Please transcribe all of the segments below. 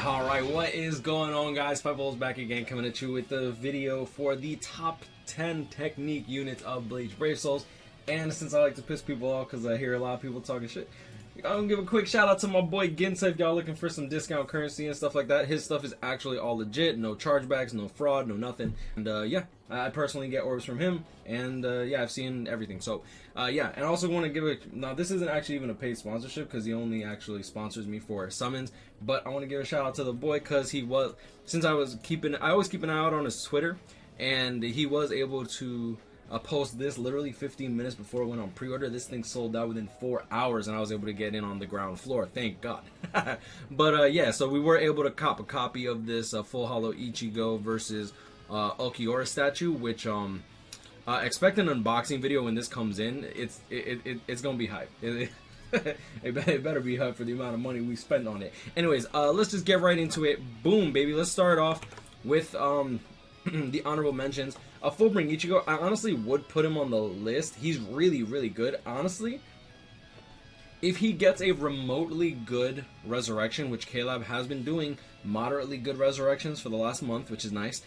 Alright, what is going on, guys? SpitefulHopes back again, coming at you with the video for the top 10 technique units of Bleach Brave Souls. And since I like to piss people off because I hear a lot of people talking shit, I'm gonna give a quick shout out to my boy Ginzadu if y'all looking for some discount currency and stuff like that. His stuff is actually all legit, no chargebacks, no fraud, no nothing. And yeah, I personally get orbs from him, and yeah, I've seen everything. So yeah, and I also want to give a, now this isn't actually even a paid sponsorship because he only actually sponsors me for summons, but I want to give a shout out to the boy because he was, since I always keep an eye out on his Twitter, and he was able to post this literally 15 minutes before it went on pre-order. This thing sold out within 4 hours, and I was able to get in on the ground floor, thank God. But yeah, so we were able to cop a copy of this Full Hollow Ichigo versus Hiyori statue, which expect an unboxing video when this comes in. It's gonna be hype. It better be hype for the amount of money we spent on it. Anyways, let's just get right into it. Boom, baby. Let's start off with the honorable mentions. Fullbring Ichigo, I honestly would put him on the list. He's really, really good. Honestly, if he gets a remotely good resurrection, which K-Lab has been doing moderately good resurrections for the last month, which is nice,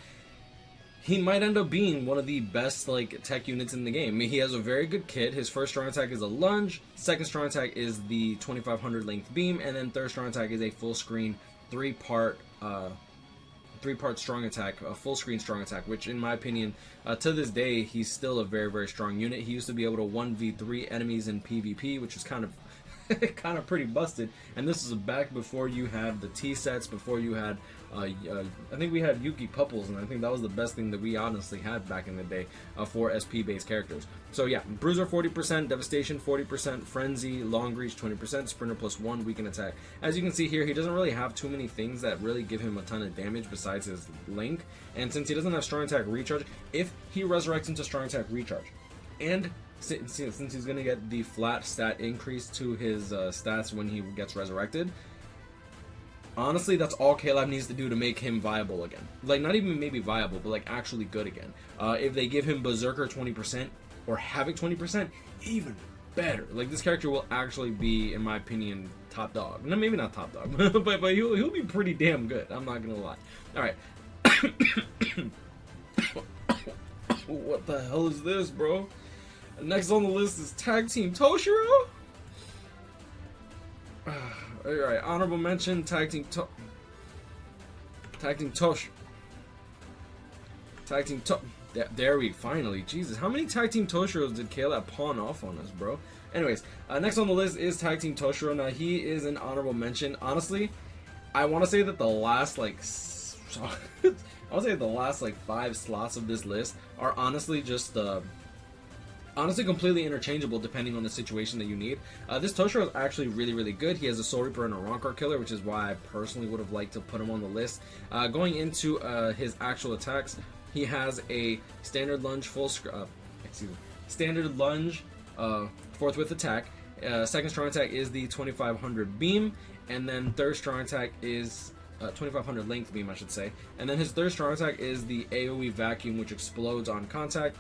he might end up being one of the best like tech units in the game. I mean, he has a very good kit. His first strong attack is a lunge, second strong attack is the 2500 length beam, and then third strong attack is a full screen three-part strong attack, a full screen strong attack, which in my opinion, to this day, he's still a very, very strong unit. He used to be able to 1v3 enemies in PvP, which is kind of kind of pretty busted. And this is back before you had the T sets, before you had I think we had Yuki Pupples, and I think that was the best thing that we honestly had back in the day for SP based characters. So yeah, Bruiser 40%, Devastation 40%, Frenzy, Long Reach 20%, Sprinter +1, Weaken Attack. As you can see here, he doesn't really have too many things that really give him a ton of damage besides his Link. And since he doesn't have Strong Attack Recharge, if he resurrects into Strong Attack Recharge, and since he's going to get the flat stat increase to his stats when he gets resurrected, honestly, that's all K-Lab needs to do to make him viable again. Like, not even maybe viable, but like actually good again. If they give him Berserker 20% or Havoc 20%, even better. Like, this character will actually be, in my opinion, top dog. No, maybe not top dog, but he'll be pretty damn good. I'm not gonna lie. All right. What the hell is this, bro? Next on the list is Tag Team Toshiro. Alright, honorable mention, Tag Team Tosh. There we finally. Jesus, how many Tag Team Toshiros did Kayla pawn off on us, bro? Anyways, next on the list is Tag Team Toshiro. Now, he is an honorable mention. Honestly, I want to say that the last, like, I would say the last, like, 5 slots of this list are honestly just, honestly completely interchangeable depending on the situation that you need. This Toshiro is actually really, really good. He has a Soul Reaper and a Rancor Killer, which is why I personally would have liked to put him on the list. Going into his actual attacks, he has a standard lunge standard lunge forthwith attack. Second strong attack is the 2500 beam, and then third strong attack is 2500 length beam, I should say. And then his third strong attack is the AoE vacuum, which explodes on contact.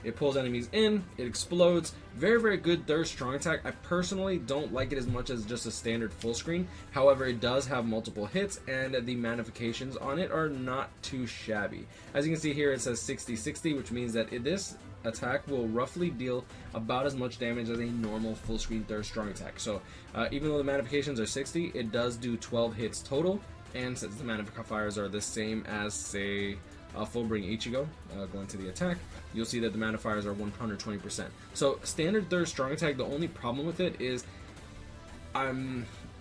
It pulls enemies in, it explodes. Very, very good third strong attack. I personally don't like it as much as just a standard full screen. However, it does have multiple hits, and the magnifications on it are not too shabby. As you can see here, it says 60-60, which means that this attack will roughly deal about as much damage as a normal full screen third strong attack. So even though the magnifications are 60, it does do 12 hits total. And since the magnifiers are the same as, say, Fullbring Ichigo, going to the attack, you'll see that the magnifiers are 120%. So standard third strong attack, the only problem with it is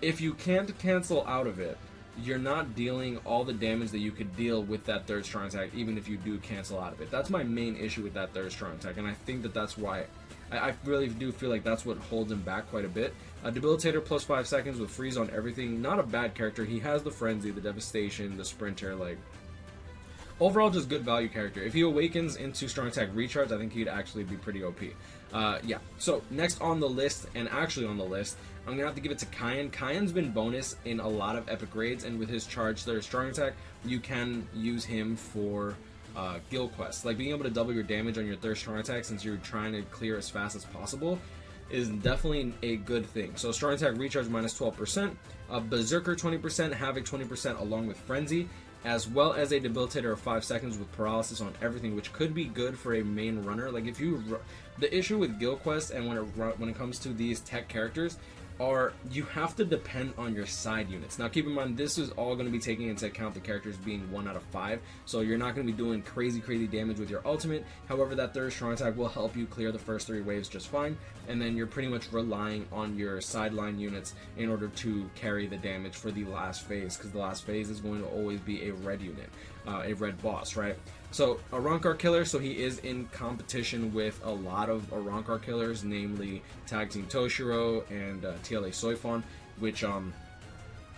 if you can't cancel out of it, you're not dealing all the damage that you could deal with that third strong attack, even if you do cancel out of it. That's my main issue with that third strong attack, and I think that that's why I really do feel like that's what holds him back quite a bit. Debilitator plus 5 seconds with freeze on everything. Not a bad character. He has the frenzy, the devastation, the sprinter. Like, overall, just good value character. If he awakens into strong attack recharge, I think he'd actually be pretty OP. Yeah. So next on the list, and actually on the list, I'm gonna have to give it to Cayenne. Cayenne's been bonus in a lot of epic raids, and with his charge third strong attack, you can use him for guild quests. Like being able to double your damage on your third strong attack since you're trying to clear as fast as possible is definitely a good thing. So strong attack recharge minus 12%, berserker 20%, havoc 20% along with frenzy, as well as a debilitator of 5 seconds with paralysis on everything, which could be good for a main runner. Like if you, the issue with guild quests and when it comes to these tech characters are you have to depend on your side units. Now keep in mind this is all going to be taking into account the characters being 1 out of 5, so you're not going to be doing crazy damage with your ultimate. However, that third strong attack will help you clear the first 3 waves just fine, and then you're pretty much relying on your sideline units in order to carry the damage for the last phase, because the last phase is going to always be a red unit, a red boss, right? So a Rankar killer, so he is in competition with a lot of Rankar killers, namely Tag Team Toshiro and Tayle Soifon, which Tayle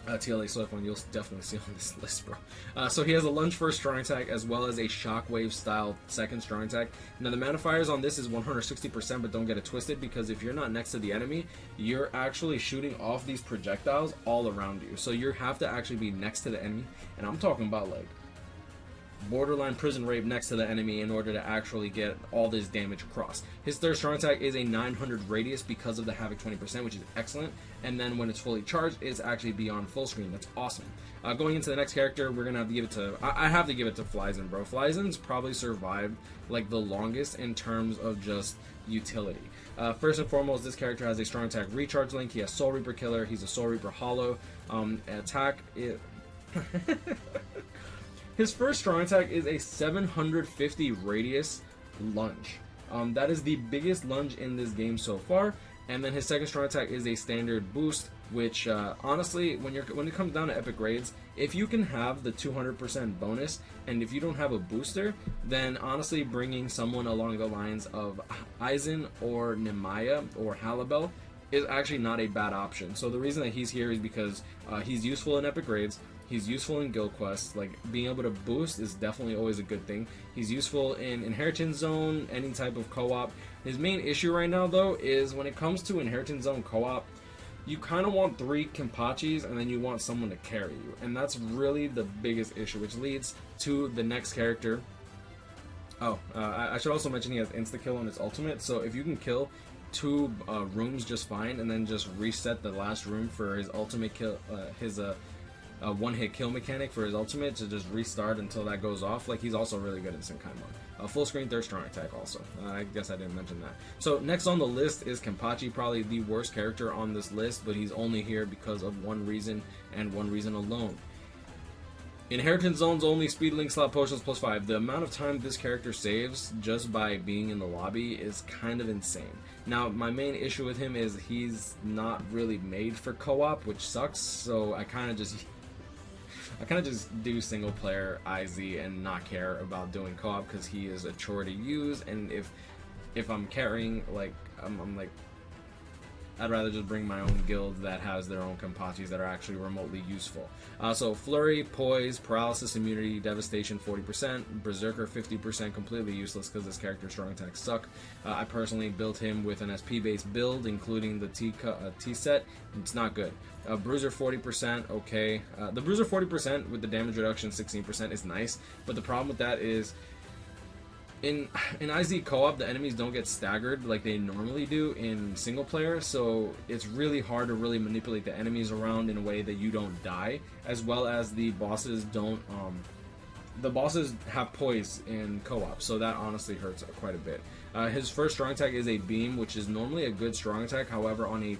Soifon you'll definitely see on this list, bro. So he has a lunge first strong attack as well as a shockwave style second strong attack. Now the modifiers on this is 160%, but don't get it twisted, because if you're not next to the enemy, you're actually shooting off these projectiles all around you. So you have to actually be next to the enemy, and I'm talking about like borderline prison rape next to the enemy in order to actually get all this damage across. His third strong attack is a 900 radius because of the havoc 20%, which is excellent, and then when it's fully charged, it's actually beyond full screen. That's awesome. Going into the next character, we're gonna have to give it to I have to give it to Flyzen, bro. Flyzen's probably survived like the longest in terms of just utility. First and foremost, this character has a strong attack recharge link. He has Soul Reaper killer. He's a Soul Reaper hollow. Attack it His first strong attack is a 750 radius lunge. That is the biggest lunge in this game so far. And then his second strong attack is a standard boost, which honestly, when it comes down to epic grades, if you can have the 200% bonus, and if you don't have a booster, then honestly bringing someone along the lines of Aizen or Nemaya or Halabel is actually not a bad option. So the reason that he's here is because he's useful in epic grades. He's useful in guild quests. Like being able to boost is definitely always a good thing. He's useful in Inheritance Zone, any type of co-op. His main issue right now though is when it comes to Inheritance Zone co-op, you kind of want 3 Kabachis and then you want someone to carry you, and that's really the biggest issue, which leads to the next character. I should also mention he has insta-kill on his ultimate, so if you can kill 2 rooms just fine and then just reset the last room for his ultimate kill, a one-hit kill mechanic for his ultimate to just restart until that goes off. Like he's also really good in Senkai mode. Full screen third strong attack also. I guess I didn't mention that. So next on the list is Kabachi, probably the worst character on this list, but he's only here because of one reason and one reason alone. Inheritance Zone's only speed link slot potions +5. The amount of time this character saves just by being in the lobby is kind of insane. Now, my main issue with him is he's not really made for co-op, which sucks, so I kind of just do single player IZ and not care about doing co-op because he is a chore to use, and if I'm carrying, like, I'm like, I'd rather just bring my own guild that has their own Kabachis that are actually remotely useful. So Flurry, Poise, Paralysis, Immunity, Devastation 40%, Berserker 50%, completely useless because this character's strong attacks suck. I personally built him with an SP based build, including the T set. It's not good. Bruiser 40%, okay. The Bruiser 40% with the damage reduction 16% is nice, but the problem with that is in IZ co-op, the enemies don't get staggered like they normally do in single player, so it's really hard to really manipulate the enemies around in a way that you don't die, as well as the bosses don't, the bosses have poise in co-op, so that honestly hurts quite a bit. His first strong attack is a beam, which is normally a good strong attack, however on a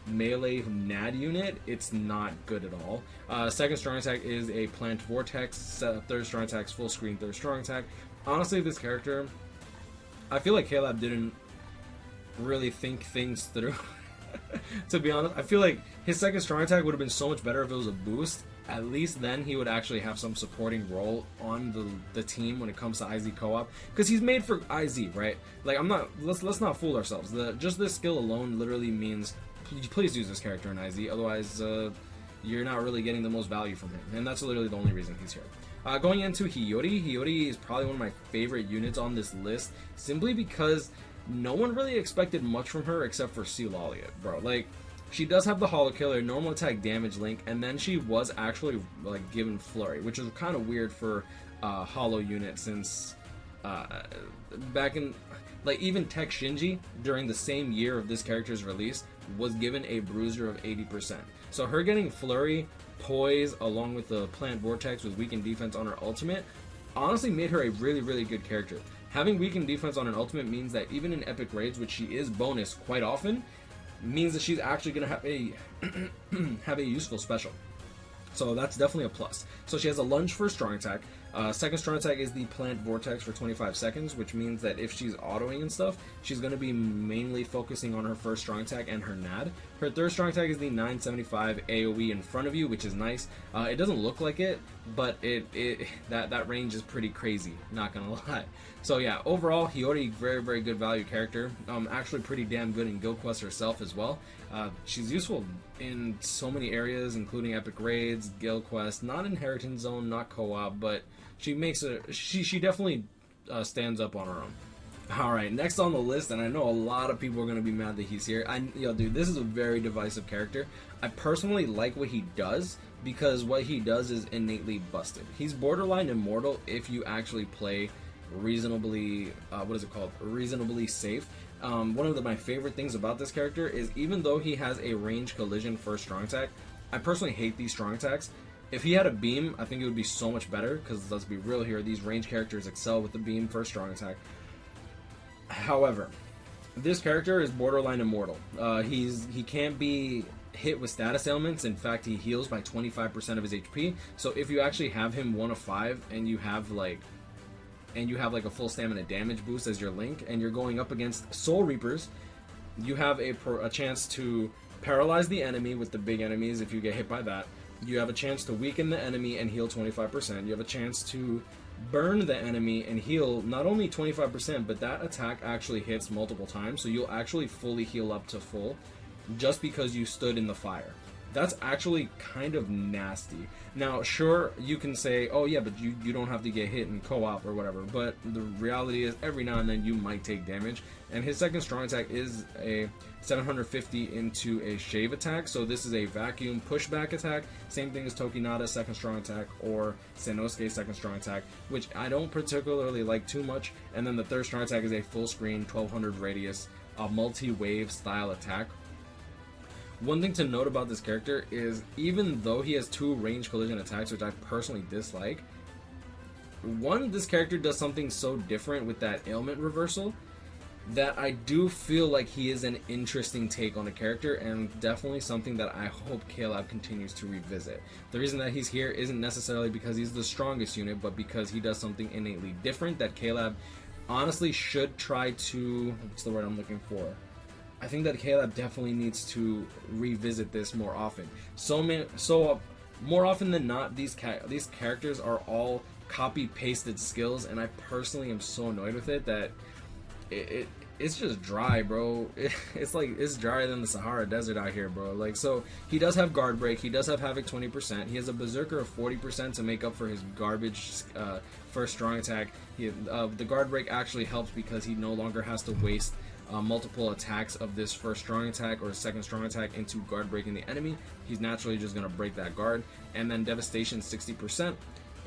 melee NAD unit, it's not good at all. Second strong attack is a plant vortex, third strong attack is full screen, third strong attack. Honestly, this character, I feel like Caleb didn't really think things through. To be honest, I feel like his second strong attack would have been so much better if it was a boost. At least then he would actually have some supporting role on the team when it comes to IZ co-op, because he's made for IZ, right? Like, let's not fool ourselves. Just this skill alone literally means please use this character in IZ, otherwise you're not really getting the most value from him, and that's literally the only reason he's here. Going into Hiyori, Hiyori is probably one of my favorite units on this list, simply because no one really expected much from her except for Sealoliot, bro. Like, she does have the Hollow Killer, normal attack damage link, and then she was actually like given Flurry, which is kind of weird for hollow unit since back in, like, even Tech Shinji during the same year of this character's release was given a bruiser of 80%. So her getting Flurry, Poise, along with the Plant Vortex with weakened defense on her ultimate, honestly made her a really, really good character. Having weakened defense on an ultimate means that even in epic raids, which she is bonus quite often, means that she's actually going to have a have a useful special. So that's definitely a plus. So she has a lunge for a strong attack. Second strong attack is the Plant Vortex for 25 seconds, which means that if she's autoing and stuff, she's going to be mainly focusing on her first strong attack and her NAD. Her third strong attack is the 975 AoE in front of you, which is nice. It doesn't look like it, but that range is pretty crazy, not gonna lie. So yeah, overall, Hiyori, very, very good value character. Actually pretty damn good in Guild Quest herself as well. She's useful in so many areas, including epic raids, Guild Quest, not Inheritance Zone, not co-op, but she definitely stands up on her own. Alright, next on the list, and I know a lot of people are going to be mad that he's here. Dude, this is a very divisive character. I personally like what he does, because what he does is innately busted. He's borderline immortal if you actually play reasonably, reasonably safe. One of my favorite things about this character is, even though he has a range collision first strong attack, I personally hate these strong attacks. If he had a beam, I think it would be so much better, because let's be real here, these range characters excel with the beam first strong attack. However, this character is borderline immortal. He can't be hit with status ailments. In fact, he heals by 25% of his HP. So if you actually have him 1 of 5 and you have like a full stamina damage boost as your link, and you're going up against Soul Reapers, you have a chance to paralyze the enemy with the big enemies if you get hit by that. You have a chance to weaken the enemy and heal 25%. You have a chance to burn the enemy and heal not only 25%, but that attack actually hits multiple times, so you'll actually fully heal up to full just because you stood in the fire. That's actually kind of nasty. Now, sure, you can say, oh yeah, but you don't have to get hit in co-op or whatever, but the reality is every now and then you might take damage, and his second strong attack is a 750 into a shave attack, so this is a vacuum pushback attack, same thing as Tokinada's second strong attack or Sanosuke's second strong attack, which I don't particularly like too much. And then the third strong attack is a full screen 1200 radius, a multi-wave style attack. One thing to note about this character is, even though he has 2 range collision attacks, which I personally dislike, one, this character does something so different with that ailment reversal that I do feel like he is an interesting take on a character, and definitely something that I hope Caleb continues to revisit. The reason that he's here isn't necessarily because he's the strongest unit, but because he does something innately different that Caleb honestly should try to, what's the word I'm looking for? I think that Caleb definitely needs to revisit this more often. More often than not, these characters are all copy-pasted skills, and I personally am so annoyed with it that it's just dry, bro. It's like, it's drier than the Sahara Desert out here, bro. Like, so he does have Guard Break, he does have Havoc 20%, he has a Berserker of 40% to make up for his garbage first strong attack. The Guard Break actually helps because he no longer has to waste multiple attacks of this first strong attack or second strong attack into guard breaking the enemy. He's naturally just going to break that guard. And then Devastation 60%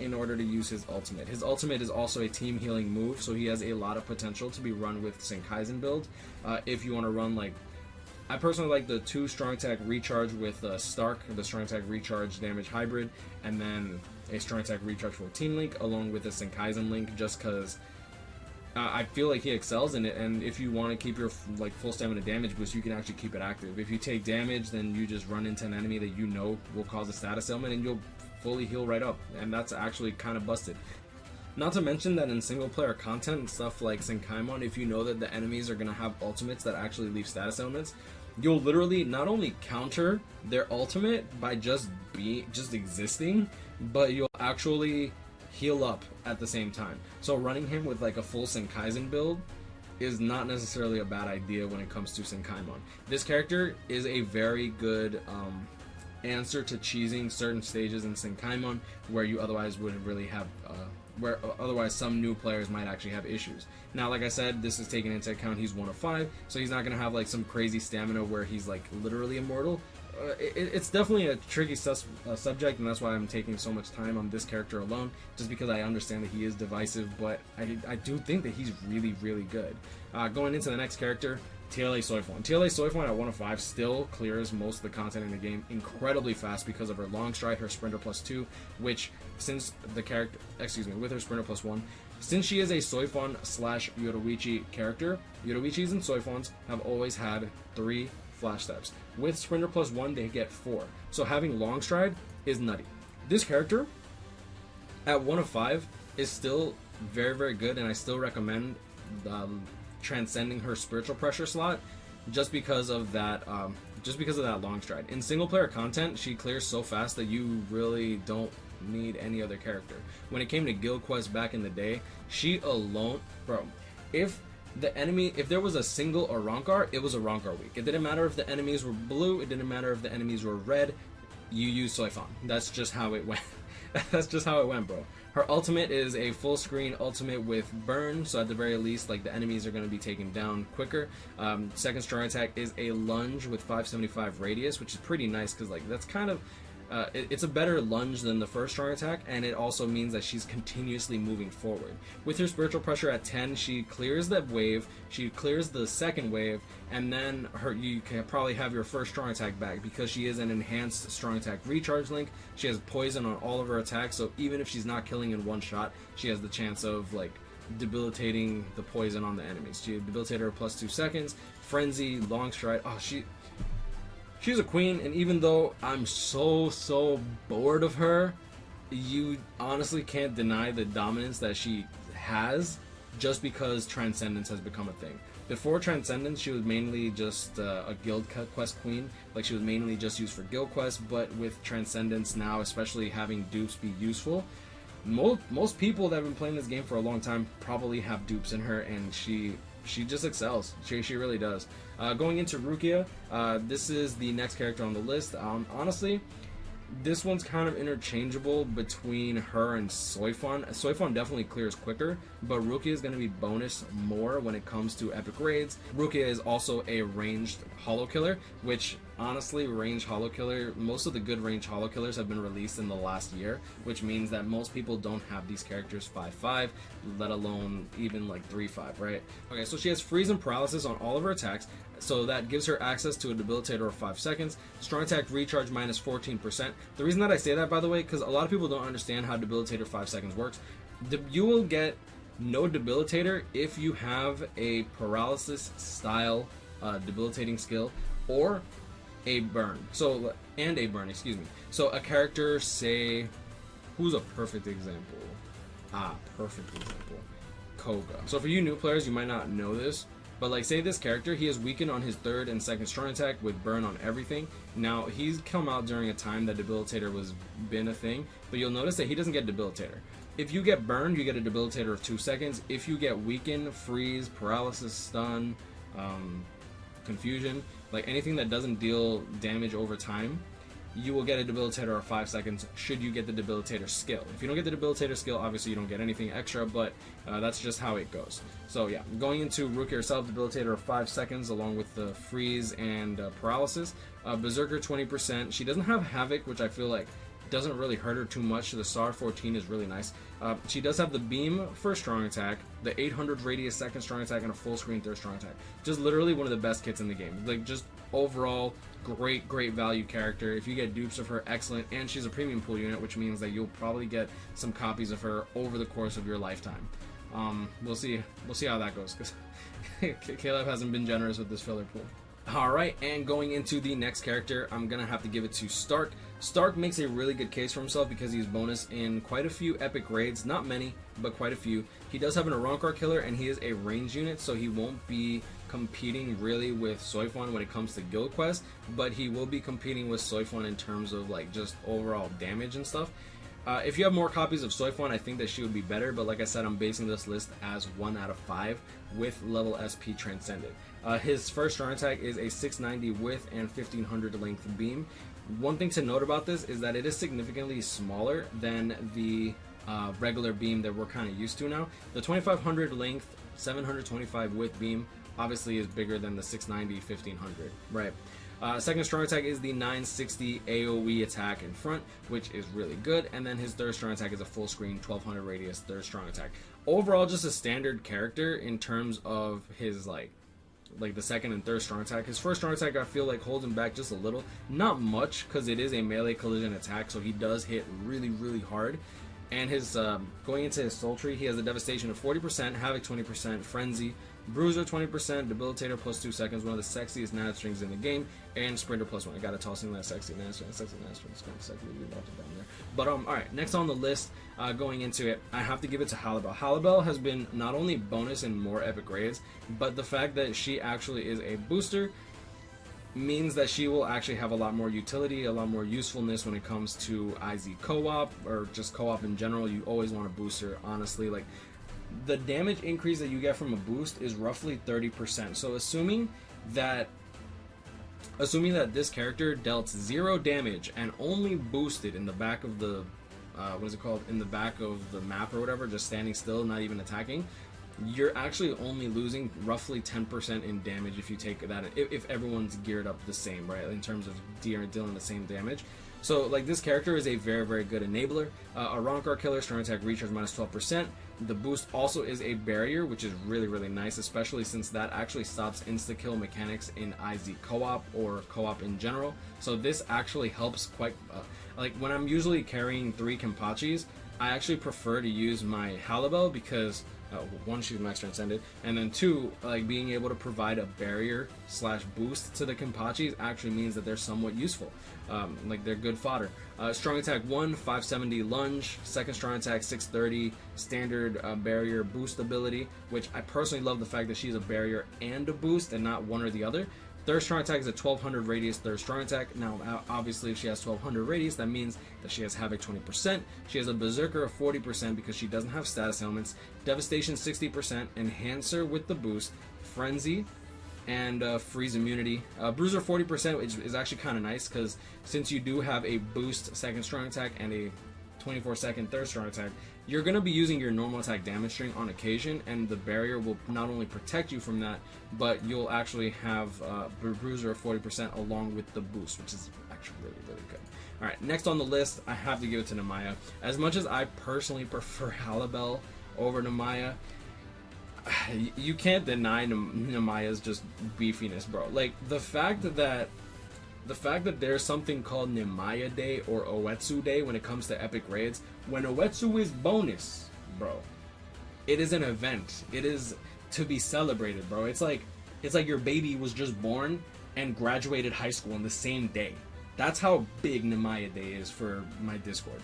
in order to use his ultimate. His ultimate is also a team healing move, so he has a lot of potential to be run with Senkaizen build. If you want to run, like, I personally like the 2 strong attack recharge with Stark, the strong attack recharge damage hybrid, and then a strong attack recharge for Team Link along with a Senkaizen link, just because I feel like he excels in it. And if you want to keep your full stamina damage boost, you can actually keep it active. If you take damage, then you just run into an enemy that you know will cause a status ailment, and you'll fully heal right up, and that's actually kind of busted. Not to mention that in single player content and stuff like Senkaimon, if you know that the enemies are going to have ultimates that actually leave status ailments, you'll literally not only counter their ultimate by just existing, but you'll actually heal up at the same time. So running him with like a full Senkaizen build is not necessarily a bad idea when it comes to Senkaimon. This character is a very good answer to cheesing certain stages in Senkaimon where you otherwise wouldn't really have where otherwise some new players might actually have issues. Now, like I said, this is taken into account he's 1 of 5, so he's not going to have like some crazy stamina where he's like literally immortal. it's definitely a tricky subject, and that's why I'm taking so much time on this character alone, just because I understand that he is divisive, but I do think that he's really, really good. Going into the next character, Tayle Soifon. Tayle Soifon at 1 of 5 still clears most of the content in the game incredibly fast because of her long stride, her sprinter +2, which since the character, with her sprinter +1, since she is a Soifon / Yoruichi character, Yoruichis and Soifons have always had 3 flash steps. With sprinter +1, they get 4. So having long stride is nutty. This character at 1 of 5 is still very, very good, and I still recommend transcending her spiritual pressure slot just because of that long stride. In single player content, she clears so fast that you really don't need any other character. When it came to guild quests back in the day, she alone, bro, if there was a single Arankar, it was Arankar week. It didn't matter if the enemies were blue, it didn't matter if the enemies were red, you use Soifon. That's just how it went. That's just how it went, bro. Her ultimate is a full screen ultimate with burn, so at the very least, like, the enemies are going to be taken down quicker. Second strong attack is a lunge with 575 radius, which is pretty nice because, like, that's kind of it's a better lunge than the first strong attack, and it also means that she's continuously moving forward. With her spiritual pressure at 10, she clears that wave, she clears the second wave, and then you can probably have your first strong attack back because she is an enhanced strong attack recharge link. She has poison on all of her attacks, so even if she's not killing in one shot, she has the chance of, like, debilitating the poison on the enemies. She debilitated her +2 seconds, frenzy, long stride. Oh, she's a queen, and even though I'm so bored of her, you honestly can't deny the dominance that she has just because Transcendence has become a thing. Before Transcendence, she was mainly just a guild quest queen, like she was mainly just used for guild quests, but with Transcendence now, especially having dupes be useful, most people that have been playing this game for a long time probably have dupes in her, and she just excels. She really does. Going into Rukia, this is the next character on the list. Honestly, this one's kind of interchangeable between her and Soifon. Soifon definitely clears quicker, but Rukia is going to be bonus more when it comes to epic raids. Rukia is also a ranged holo killer, which honestly, ranged holo killer, most of the good ranged holo killers have been released in the last year, which means that most people don't have these characters 5/5, let alone even like 3/5, right? Okay, so she has freeze and paralysis on all of her attacks, so that gives her access to a debilitator of 5 seconds. Strong attack recharge minus 14%. The reason that I say that, by the way, because a lot of people don't understand how debilitator 5 seconds works. You will get no debilitator if you have a paralysis style debilitating skill or a burn. So, and a burn, excuse me. So a character, say, who's a perfect example? Perfect example. Koga. So for you new players, you might not know this, but like, say this character, he is weakened on his 3rd and 2nd strong attack with burn on everything. Now, he's come out during a time that debilitator was been a thing, but you'll notice that he doesn't get debilitator. If you get burned, you get a debilitator of 2 seconds. If you get weakened, freeze, paralysis, stun, confusion, like anything that doesn't deal damage over time, you will get a debilitator of 5 seconds should you get the debilitator skill. If you don't get the debilitator skill, obviously you don't get anything extra, but that's just how it goes. So yeah, going into Rukia herself, debilitator of 5 seconds along with the freeze and paralysis. Berserker 20%. She doesn't have Havoc, which I feel like doesn't really hurt her too much. The SAR 14 is really nice. She does have the beam for strong attack, the 800 radius 2nd strong attack, and a full screen 3rd strong attack. Just literally one of the best kits in the game. Like, just overall great value character. If you get dupes of her, excellent. And she's a premium pool unit, which means that you'll probably get some copies of her over the course of your lifetime. We'll see how that goes, because Caleb hasn't been generous with this filler pool. Alright, and going into the next character, I'm gonna have to give it to Stark. Stark makes a really good case for himself because he's bonus in quite a few epic raids. Not many, but quite a few. He does have an Arankar killer, and he is a range unit, so he won't be competing really with Soifon when it comes to guild quests, but he will be competing with Soifon in terms of like just overall damage and stuff. If you have more copies of Soifon, I think that she would be better, but like I said, I'm basing this list as 1 out of 5 with level SP Transcended. His first strong attack is a 690 width and 1500 length beam. One thing to note about this is that it is significantly smaller than the regular beam that we're kind of used to now. The 2500 length, 725 width beam obviously is bigger than the 690 1500, right? Second strong attack is the 960 AoE attack in front, which is really good. And then his third strong attack is a full screen 1200 radius third strong attack. Overall, just a standard character in terms of his like the second and third strong attack. His first strong attack I feel like holds him back just a little, not much, because it is a melee collision attack, so he does hit really hard. And his going into his soul tree, he has a devastation of 40%, havoc 20%, frenzy, bruiser 20%, debilitator plus 2 seconds, one of the sexiest nano strings in the game, and sprinter plus 1. I gotta toss in that sexy nano string. Sexy nano string is kind of sexy. We love it down there. But alright, next on the list, going into it, I have to give it to Halabel. Halabel has been not only bonus in more epic raids, but the fact that she actually is a booster means that she will actually have a lot more utility, a lot more usefulness when it comes to IZ co-op, or just co-op in general. You always want a booster, honestly. Like, the damage increase that you get from a boost is roughly 30%. So assuming that this character dealt 0 damage and only boosted in the back of the in the back of the map or whatever, just standing still, not even attacking, you're actually only losing roughly 10% in damage if you take that, if everyone's geared up the same, right, in terms of dealing the same damage. So, like, this character is a very good enabler. A Ronkar killer, strong attack recharge minus 12%. The boost also is a barrier, which is really nice, especially since that actually stops insta-kill mechanics in IZ co-op or co-op in general. So this actually helps quite, like, when I'm usually carrying 3 Kenpachis, I actually prefer to use my Halabel because, 1, she's max transcended, and then 2, like, being able to provide a barrier / boost to the Kenpachis actually means that they're somewhat useful. Like, they're good fodder. Strong attack 1, 570 lunge, second strong attack 630, standard barrier boost ability, which I personally love the fact that she's a barrier and a boost and not one or the other. Third strong attack is a 1200 radius third strong attack. Now, obviously, if she has 1200 radius, that means that she has havoc 20%. She has a berserker of 40% because she doesn't have status elements. Devastation 60%, enhancer with the boost, frenzy, and freeze immunity. Bruiser 40%, which is actually kind of nice because since you do have a boost second strong attack and a 24-second third strong attack, you're going to be using your normal attack damage string on occasion, and the barrier will not only protect you from that, but you'll actually have bruiser of 40% along with the boost, which is actually really good. Alright, next on the list, I have to give it to Nemaya. As much as I personally prefer Halabel over Nemaya, you can't deny Nemaya's just beefiness, bro. Like, the fact that there's something called Nemaya Day or Oetsu Day when it comes to epic raids, when Oetsu is bonus, bro, it is an event. It is to be celebrated, bro. It's like your baby was just born and graduated high school on the same day. That's how big Nemaya Day is for my Discord.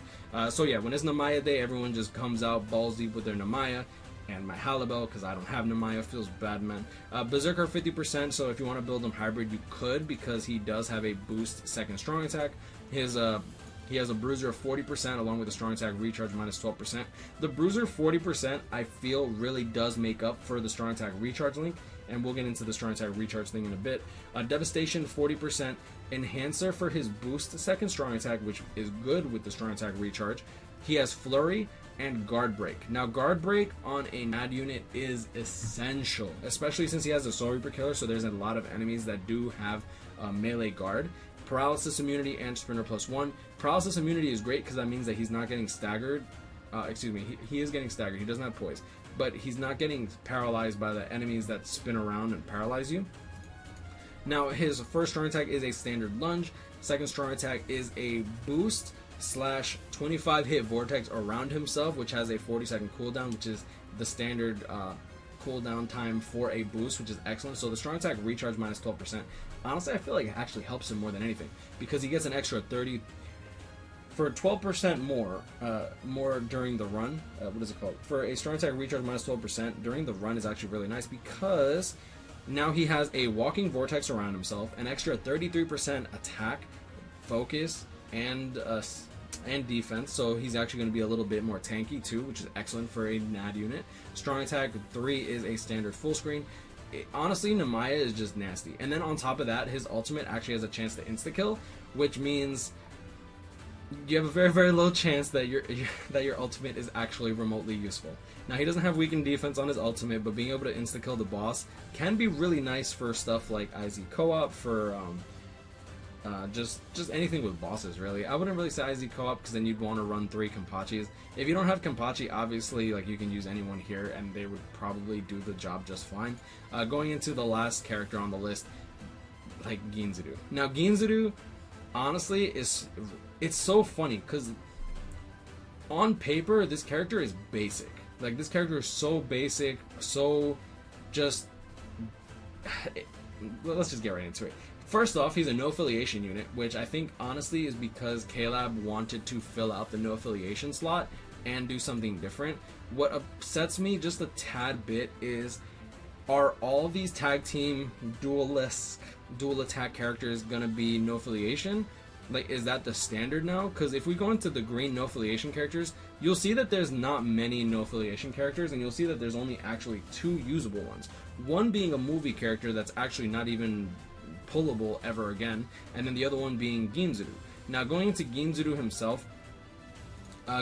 So yeah, when it's Nemaya Day, everyone just comes out balls deep with their Nemaya. And my Halabel, because I don't have Nemaya, feels bad, man. Berserker 50%, so if you want to build him hybrid, you could, because he does have a boost second strong attack. He has a bruiser of 40% along with a strong attack recharge minus 12%. The bruiser 40% I feel really does make up for the strong attack recharge link, and we'll get into the strong attack recharge thing in a bit. Devastation 40%, enhancer for his boost second strong attack, which is good with the strong attack recharge. He has flurry and guard break. Now, guard break on a NAD unit is essential, especially since he has a Soul Reaper killer, so there's a lot of enemies that do have melee guard. Paralysis immunity and sprinter plus 1. Paralysis immunity is great because that means that he's not getting staggered. He is getting staggered. He doesn't have poise, but he's not getting paralyzed by the enemies that spin around and paralyze you. Now, his first strong attack is a standard lunge. Second strong attack is a boost / 25 hit vortex around himself, which has a 40-second cooldown, which is the standard cooldown time for a boost, which is excellent. So the strong attack recharge minus 12%. Honestly, I feel like it actually helps him more than anything because he gets an extra 30 for 12% more during the run. What is it called? For a strong attack recharge minus 12% during the run is actually really nice because now he has a walking vortex around himself, an extra 33% attack, focus, and defense, so he's actually going to be a little bit more tanky too, which is excellent for a NAD unit. Strong attack 3 is a standard full screen. Honestly, Nemaya is just nasty, and then on top of that, his ultimate actually has a chance to insta kill, which means you have a very low chance that your ultimate is actually remotely useful. Now, he doesn't have weakened defense on his ultimate, but being able to insta kill the boss can be really nice for stuff like IZ co-op, for just anything with bosses, really. I wouldn't really say IZ co-op because then you'd want to run 3 Kabachis. If you don't have Kabachi, obviously, like, you can use anyone here and they would probably do the job just fine. Going into the last character on the list, like Ginzadu. Now Ginzadu, honestly, it's so funny because on paper this character is basic. Like, this character is so basic, so just let's just get right into it. First off, he's a no affiliation unit, which I think honestly is because K-Lab wanted to fill out the no affiliation slot and do something different. What upsets me just a tad bit is, are all these tag team dual attack characters gonna be no affiliation? Like, is that the standard now? Because if we go into the green no affiliation characters, you'll see that there's not many no affiliation characters, and you'll see that there's only actually 2 usable ones. One being a movie character that's actually not even pullable ever again, and then the other one being Ginzadu. Now, going into Ginzadu himself,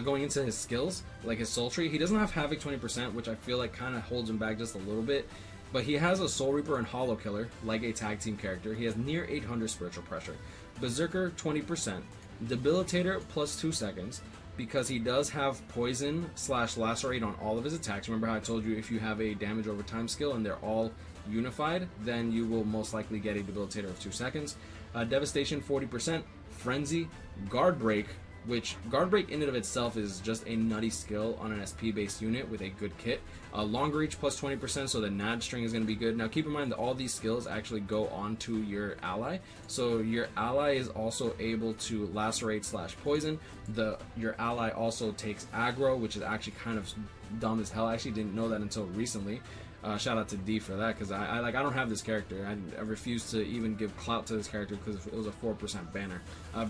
going into his skills, like his soul tree, he doesn't have Havoc 20%, which I feel like kind of holds him back just a little bit, but he has a Soul Reaper and Hollow Killer, like a tag team character. He has near 800 spiritual pressure, Berserker 20%, Debilitator plus 2 seconds, because he does have poison / lacerate on all of his attacks. Remember how I told you if you have a damage over time skill and they're all unified, then you will most likely get a debilitator of 2 seconds. Devastation 40%, Frenzy, Guard Break, which Guard Break in and of itself is just a nutty skill on an SP based unit with a good kit. Long Reach plus 20%, so the NAD string is going to be good. Now keep in mind that all these skills actually go on to your ally, so your ally is also able to lacerate / poison. Your ally also takes aggro, which is actually kind of dumb as hell. I actually didn't know that until recently. Shout out to D for that, because I don't have this character. I refuse to even give clout to this character because it was a 4% banner.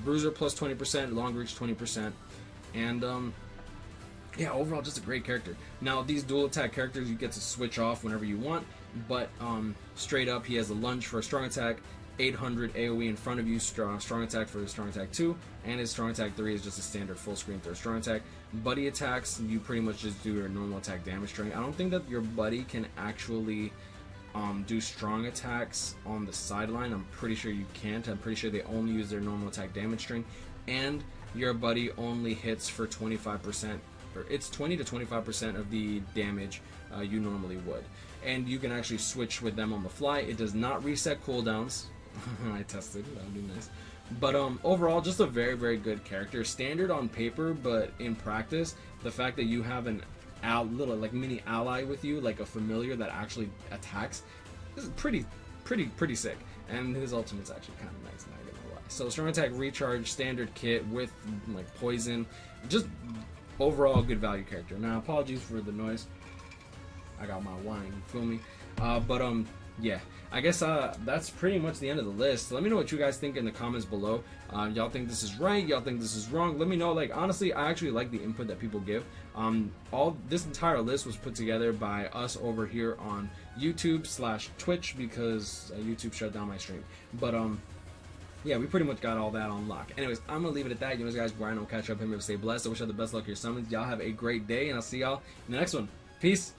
Bruiser plus 20%, Long Reach 20%, and yeah, overall just a great character. Now these dual attack characters you get to switch off whenever you want, but straight up he has a lunge for a strong attack, 800 AoE in front of you, strong attack for his strong attack 2, and his strong attack 3 is just a standard full screen throw strong attack. Buddy attacks, you pretty much just do your normal attack damage string. I don't think that your buddy can actually do strong attacks on the sideline. I'm pretty sure you can't. I'm pretty sure they only use their normal attack damage string, and your buddy only hits for 25%, or it's 20 to 25% of the damage you normally would. And you can actually switch with them on the fly. It does not reset cooldowns. I tested, that would be nice. But overall, just a very, very good character. Standard on paper, but in practice, the fact that you have an little like mini ally with you, like a familiar that actually attacks, is pretty sick. And his ultimate's actually kind of nice, not gonna lie. So strong attack recharge, standard kit with like poison, just overall good value character. Now apologies for the noise. I got my wine, you feel me? Yeah, I guess that's pretty much the end of the list. Let me know what you guys think in the comments below. Y'all think this is right? Y'all think this is wrong? Let me know. Like, honestly, I actually like the input that people give. This entire list was put together by us over here on YouTube / Twitch because YouTube shut down my stream. But yeah, we pretty much got all that on lock. Anyways, I'm gonna leave it at that. You know, guys, Brian, I'll catch up. Him, stay blessed. I wish y'all the best luck with your summons. Y'all have a great day, and I'll see y'all in the next one. Peace.